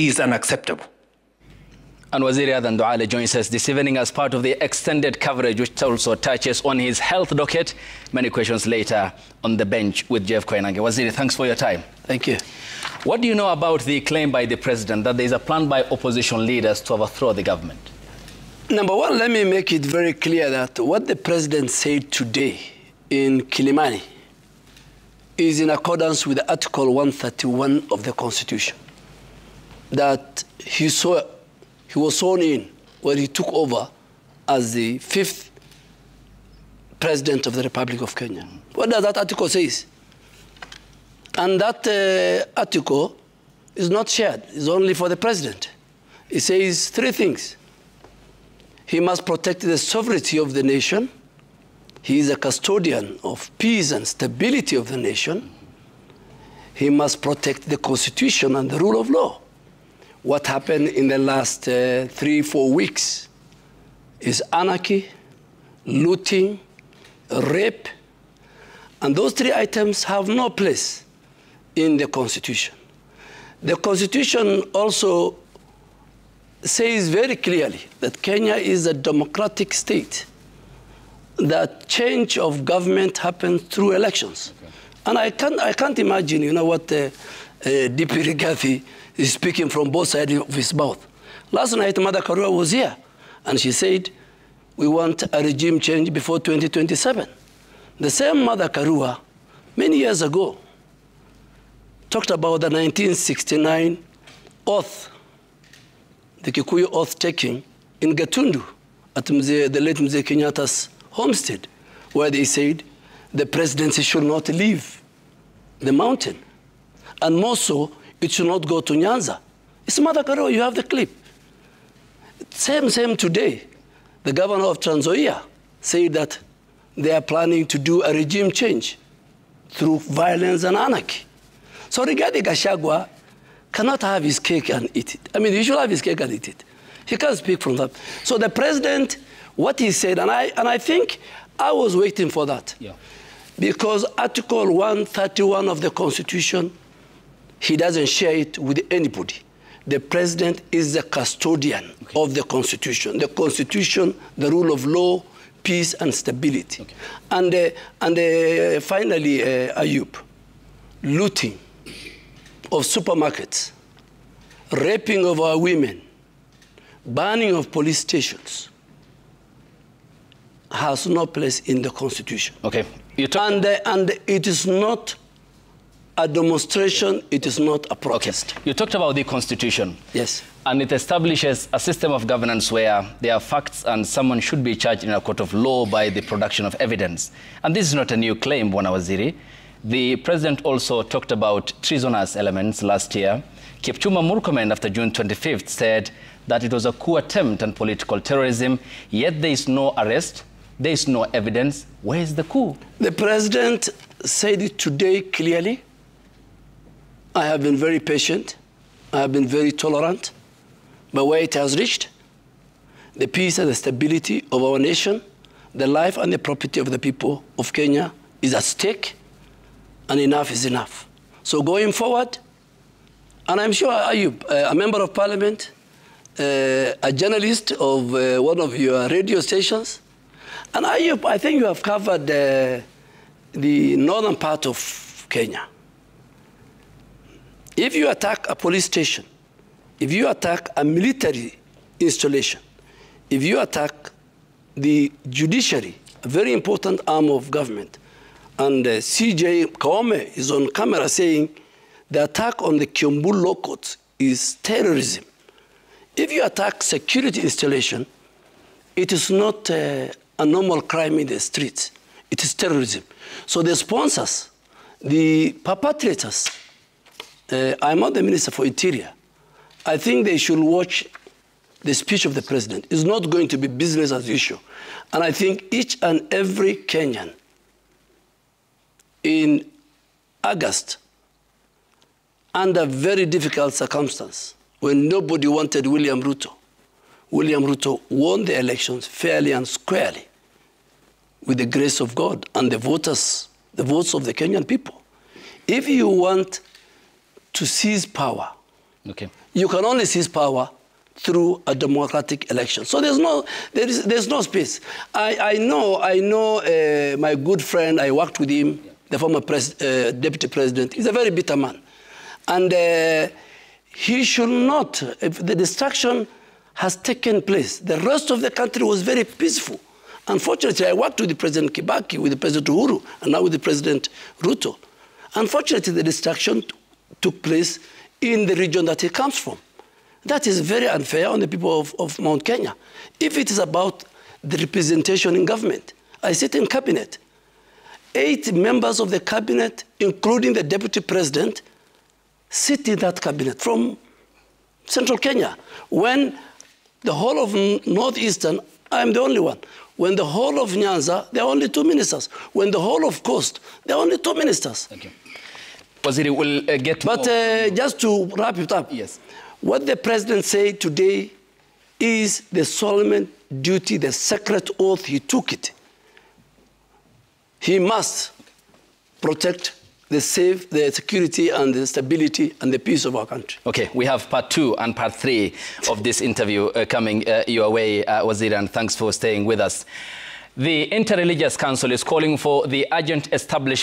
is unacceptable. And Waziri Aden Duale joins us this evening as part of the extended coverage, which also touches on his health docket. Many questions later on the bench with Jeff Koinange. Waziri, thanks for your time. Thank you. What do you know about the claim by the president that there is a plan by opposition leaders to overthrow the government? Number one, let me make it very clear that what the president said today in Kilimani is in accordance with Article 131 of the Constitution, that he was sworn in when he took over as the 5th President of the Republic of Kenya. What does that article say? And that article is not shared. It's only for the President. It says 3 things. He must protect the sovereignty of the nation. He is a custodian of peace and stability of the nation. He must protect the Constitution and the rule of law. What happened in the last 3-4 weeks is anarchy, looting, rape, and those 3 items have no place in the Constitution. The Constitution also says very clearly that Kenya is a democratic state, that change of government happens through elections. Okay. And I can't imagine, you know, what Deputy Rigathi is speaking from both sides of his mouth. Last night, Mother Karua was here, and she said, we want a regime change before 2027. The same Mother Karua, many years ago, talked about the 1969 oath, the Kikuyu oath taking in Gatundu at the late Mzee Kenyatta's homestead, where they said the presidency should not leave the mountain. And more so, it should not go to Nyanza. It's Mother Karua, you have the clip. Same today. The governor of Trans Nzoia said that they are planning to do a regime change through violence and anarchy. So Rigathi Gachagua cannot have his cake and eat it. I mean, he should have his cake and eat it. He can't speak from that. So the president, what he said, and I think I was waiting for that. Yeah. Because Article 131 of the Constitution, he doesn't share it with anybody. The president is the custodian of the Constitution. The Constitution, the rule of law, peace and stability. Okay. And finally, Ayub, looting of supermarkets, raping of our women, burning of police stations has no place in the Constitution. Okay. And it is not a demonstration, it is not a protest. Okay. You talked about the Constitution. Yes. And it establishes a system of governance where there are facts and someone should be charged in a court of law by the production of evidence. And this is not a new claim, Bwana Waziri. The president also talked about treasonous elements last year. Kipchumba Murkomen, after June 25th, said that it was a coup attempt and political terrorism, yet there is no arrest, there is no evidence. Where is the coup? The president said it today clearly. I have been very patient. I have been very tolerant. But where it has reached, the peace and the stability of our nation, the life and the property of the people of Kenya is at stake, and enough is enough. So going forward, and I'm sure Ayub, a member of parliament, a journalist of one of your radio stations, and Ayub, I think you have covered the northern part of Kenya. If you attack a police station, if you attack a military installation, if you attack the judiciary, a very important arm of government, and CJ Kaome is on camera saying the attack on the Kiambu law courts is terrorism. If you attack security installation, it is not a normal crime in the streets. It is terrorism. So the sponsors, the perpetrators, I'm not the Minister for Interior. I think they should watch the speech of the president. It's not going to be business as usual. And I think each and every Kenyan in August, under very difficult circumstances, when nobody wanted William Ruto won the elections fairly and squarely with the grace of God and the votes of the Kenyan people. If you want to seize power Okay. You can only seize power through a democratic election. So there's no space. I know my good friend, I worked with him, the former deputy president. He's a very bitter man. And he should not, if the destruction has taken place, the rest of the country was very peaceful. Unfortunately, I worked with the President Kibaki, with the President Uhuru, and now with the President Ruto. Unfortunately, the destruction took place in the region that he comes from. That is very unfair on the people of Mount Kenya. If it is about the representation in government, I sit in cabinet. 8 members of the cabinet, including the deputy president, sit in that cabinet from central Kenya. When the whole of northeastern, I'm the only one. When the whole of Nyanza, there are only 2 ministers. When the whole of coast, there are only 2 ministers. Thank you. Waziri, we'll get But just to wrap it up, yes. What the president said today is the solemn duty, the sacred oath, he took it. He must protect the security and the stability and the peace of our country. Okay, we have part 2 and part 3 of this interview coming your way, Waziri, and thanks for staying with us. The Interreligious Council is calling for the urgent establishment